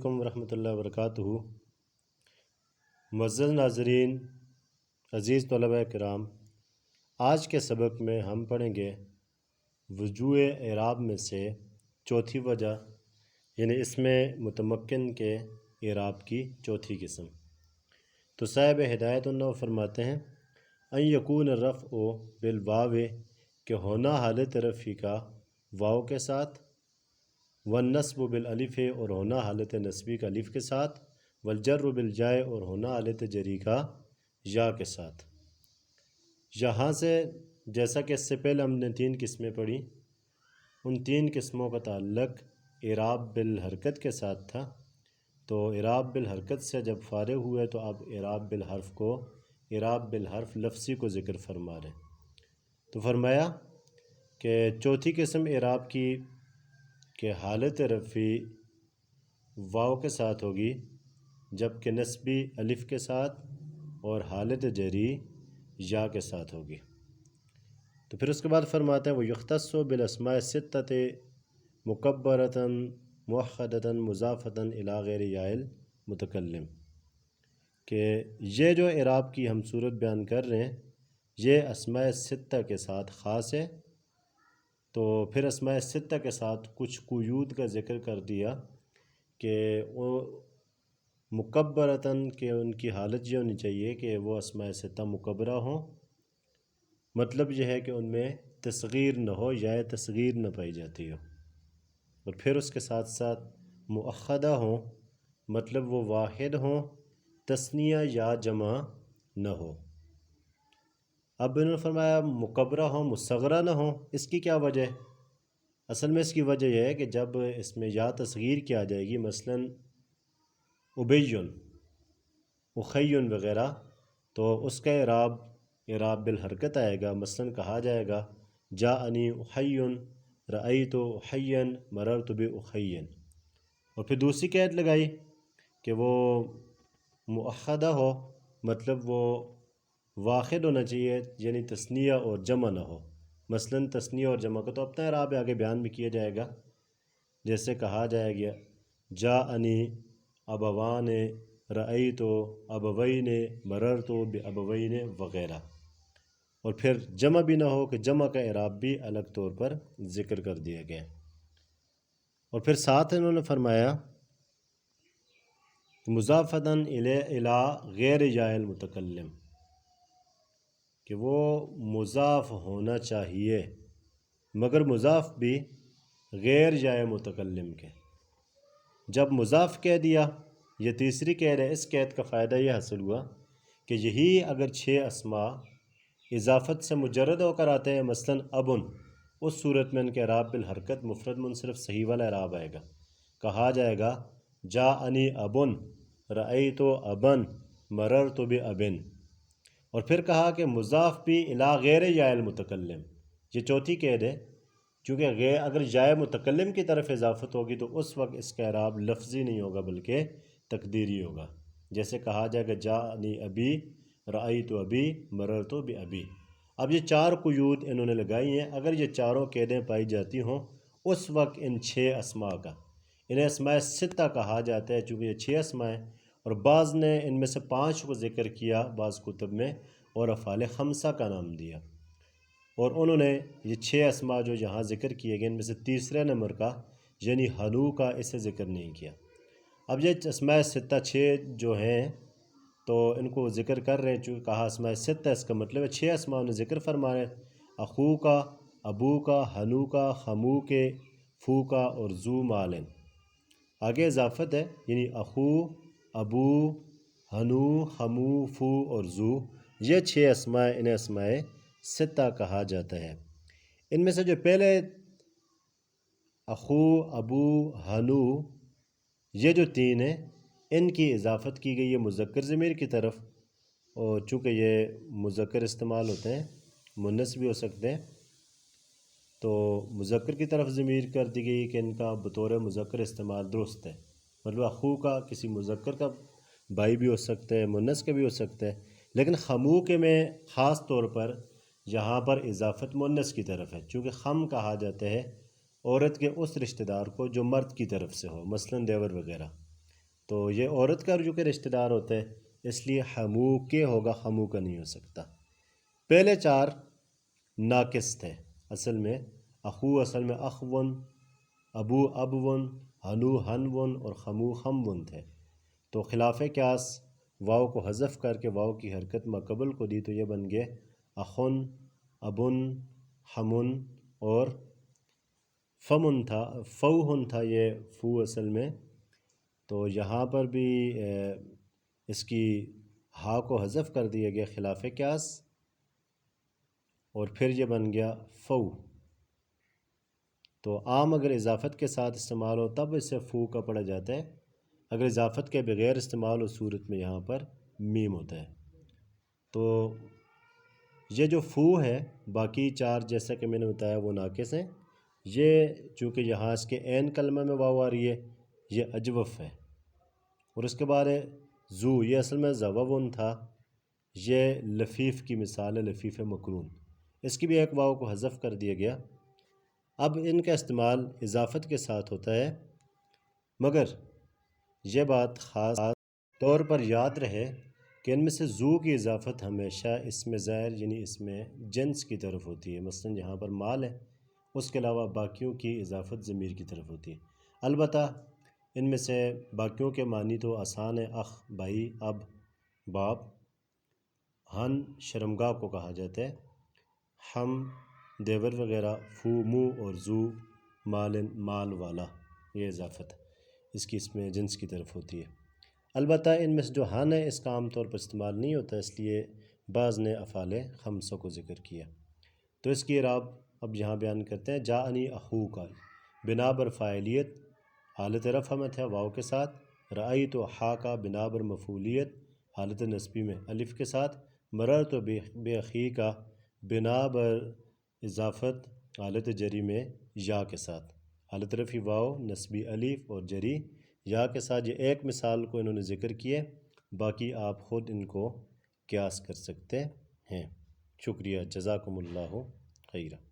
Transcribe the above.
علیکم ورحمۃ اللہ وبرکاتہ۔ معزز ناظرین، عزیز طلباء کرام، آج کے سبق میں ہم پڑھیں گے وجوہ اعراب میں سے چوتھی وجہ، یعنی اس میں متمکن کے اعراب کی چوتھی قسم۔ تو صاحب ہدایت اللہ فرماتے ہیں ان یکون الرفع بالواو، کہ ہونا حالت رفعی کا واو کے ساتھ، والنصب بالالف، اور ہونا حالت نصبی کا الف کے ساتھ، والجر بالجاء، اور ہونا حالت جری کا یا کے ساتھ۔ یہاں سے جیسا کہ اس سے پہلے ہم نے 3 قسمیں پڑھی، ان 3 قسموں کا تعلق اعراب بالحرکت کے ساتھ تھا، تو اعراب بالحرکت سے جب فارغ ہوئے تو اب اعراب بالحرف لفظی کو ذکر فرما رہے ہیں۔ تو فرمایا کہ چوتھی قسم اعراب کی کہ حالت رفعی واو کے ساتھ ہوگی، جبکہ نصبی الف کے ساتھ، اور حالت جری یا کے ساتھ ہوگی۔ تو پھر اس کے بعد فرماتے ہیں وَيُخْتَصُّ بِالْأَسْمَاءِ السِّتَّةِ مُكَبَّرَةً مُوَحَّدَةً مُضَافَةً إِلَىٰ غَيْرِ یاء الْمُتَکَلِّم، کہ یہ جو اعراب کی ہم صورت بیان کر رہے ہیں یہ اسماء ستہ کے ساتھ خاص ہے۔ تو پھر اسماء ستہ کے ساتھ کچھ قیود کا ذکر کر دیا کہ وہ مکبرتاً، کہ ان کی حالت یہ ہونی چاہیے کہ وہ اسماء ستہ مکبرہ ہوں، مطلب یہ ہے کہ ان میں تصغیر نہ ہو یا تصغیر نہ پائی جاتی ہو، اور پھر اس کے ساتھ ساتھ مؤخدہ ہوں، مطلب وہ واحد ہوں، تثنیہ یا جمع نہ ہو۔ اب انہوں نے فرمایا مکبرہ ہوں مصغرہ نہ ہوں، اس کی کیا وجہ ہے؟ اصل میں اس کی وجہ یہ ہے کہ جب اس میں یا تصغیر کیا جائے گی، مثلاً ابیٌ، اخیٌ وغیرہ، تو اس کا اعراب بالحرکت آئے گا۔ مثلاً کہا جائے گا جاءنی اخیٌ، رأیت اخیًا، مررت باخیٍ، اور پھر دوسری قید لگائی کہ وہ مؤخدہ ہو، مطلب وہ واحد ہونا چاہیے، یعنی تثنیہ اور جمع نہ ہو۔ مثلاً تثنیہ اور جمع کا تو اپنا اعراب آگے بیان بھی کیا جائے گا، جیسے کہا جائے گا جاءنی ابوان، رأیت ابوین، مررت بابوین وغیرہ، اور پھر جمع بھی نہ ہو کہ جمع کا اعراب بھی الگ طور پر ذکر کر دیا گیا۔ اور پھر ساتھ انہوں نے فرمایا مضافۃً الی غیر یاء المتکلم، کہ وہ مضاف ہونا چاہیے مگر مضاف بھی غیر یاء متکلم کے۔ جب مضاف کہہ دیا، یہ تیسری قید ہے، اس قید کا فائدہ یہ حاصل ہوا کہ یہی اگر 6 اسماء اضافت سے مجرد ہو کر آتے ہیں، مثلاً ابن، اس صورت میں ان کے اعراب بالحرکت مفرد منصرف صحیح والا اعراب آئے گا۔ کہا جائے گا جاءنی ابن، رأیت ابن، مررت بابن، اور پھر کہا کہ مضاف بھی الی غیر یاء المتکلم، یہ چوتھی قید ہے، چونکہ اگر یاء متکلم کی طرف اضافت ہوگی تو اس وقت اس کا اعراب لفظی نہیں ہوگا بلکہ تقدیری ہوگا، جیسے کہا جائے گا جاءنی ابی، رأیت ابی، مررت بابی۔ اب یہ 4 قیود انہوں نے لگائی ہیں، اگر یہ چاروں قیدیں پائی جاتی ہوں اس وقت ان 6 اسماء کا، انہیں اسماء ستہ کہا جاتا ہے، چونکہ یہ 6 اسماء ہیں، اور بعض نے ان میں سے 5 کو ذکر کیا بعض کتب میں اور افعال خمسہ کا نام دیا، اور انہوں نے یہ 6 اسماء جو یہاں ذکر کیے گئے ان میں سے تیسرے نمبر کا یعنی حنو کا اسے ذکر نہیں کیا۔ اب یہ اسماء ستہ 6 جو ہیں تو ان کو ذکر کر رہے ہیں، چونکہ کہا اسماء ستہ، اس کا مطلب ہے 6 اسماء انہیں ذکر فرما رہے ہیں، اخو کا، ابو کا، حنو کا، خمو کے، فو کا، اور ذو مالن۔ آگے اضافت ہے، یعنی اخو، ابو، حنو، خمو، فو اور ذو، یہ 6 اسماء، انہیں اسماء ستہ کہا جاتا ہے۔ ان میں سے جو پہلے اخو، ابو، حنو، یہ جو 3 ہیں ان کی اضافت کی گئی ہے مذکر ضمیر کی طرف، اور چونکہ یہ مذکر استعمال ہوتے ہیں، مؤنث بھی ہو سکتے ہیں، تو مذکر کی طرف ضمیر کر دی گئی کہ ان کا بطور مذکر استعمال درست ہے، مطلب اخو کا کسی مذکر کا بھائی بھی ہو سکتا ہے، مؤنث کا بھی ہو سکتا ہے، لیکن خمو کے میں خاص طور پر یہاں پر اضافت مؤنث کی طرف ہے، چونکہ خم کہا جاتا ہے عورت کے اس رشتہ دار کو جو مرد کی طرف سے ہو، مثلاً دیور وغیرہ۔ تو یہ عورت کا جو کہ رشتہ دار ہوتا ہے، اس لیے حمو کے ہوگا، خمو کا نہیں ہو سکتا۔ پہلے 4 ناقص تھے اصل میں، اخو اصل میں اخون، ابو ابون، ہنو ہنون اور خمو خمون تھے۔ تو خلاف قیاس واو کو حذف کر کے واو کی حرکت ماقبل کو دی تو یہ بن گئے اخن، ابن، ہمن اور فمن تھا، فوہن تھا یہ فو اصل میں۔ تو یہاں پر بھی اس کی ہا کو حذف کر دیا گیا خلاف قیاس، اور پھر یہ بن گیا فو۔ تو عام اگر اضافت کے ساتھ استعمال ہو تب اسے فو کا پڑھا جاتا ہے، اگر اضافت کے بغیر استعمال ہو صورت میں یہاں پر میم ہوتا ہے۔ تو یہ جو فو ہے، باقی 4 جیسا کہ میں نے بتایا وہ ناقص ہیں۔ یہ چونکہ یہاں اس کے عین کلمہ میں واو آ رہی ہے، یہ اجوف ہے۔ اور اس کے بعد ہے زو، یہ اصل میں زوون تھا، یہ لفیف کی مثال ہے، لفیف مقرون، اس کی بھی ایک واو کو حذف کر دیا گیا۔ اب ان کا استعمال اضافت کے ساتھ ہوتا ہے، مگر یہ بات خاص طور پر یاد رہے کہ ان میں سے زو کی اضافت ہمیشہ اسم ظاہر یعنی اسم جنس کی طرف ہوتی ہے، مثلا یہاں پر مال ہے، اس کے علاوہ باقیوں کی اضافت ضمیر کی طرف ہوتی ہے۔ البتہ ان میں سے باقیوں کے معنی تو آسان ہے، اخ بھائی، اب باپ، ہن شرمگاہ کو کہا جاتا ہے، ہم دیور وغیرہ، فو منہ اور زو مالن مال والا، یہ اضافت اس کی اسم جنس کی طرف ہوتی ہے۔ البتہ ان میں سے جو ہن ہے اس کا عام طور پر استعمال نہیں ہوتا، اس لیے بعض نے افعال خمسہ کو ذکر کیا۔ تو اس کی اعراب اب یہاں بیان کرتے ہیں۔ جاءنی اخوکا، بنا بر فاعلیت حالت رفع میں تھا واو کے ساتھ، رأیت حاکا بنا بر مفعولیت حالت نصبی میں الف کے ساتھ، مررت بے اخیکا بنا بر اضافت حالت جری میں یا کے ساتھ، حالت رفع واو نصبی الف اور جری یا کے ساتھ۔ یہ ایک مثال کو انہوں نے ذکر کیے، باقی آپ خود ان کو قیاس کر سکتے ہیں۔ شکریہ، جزاکم اللہ خیرہ۔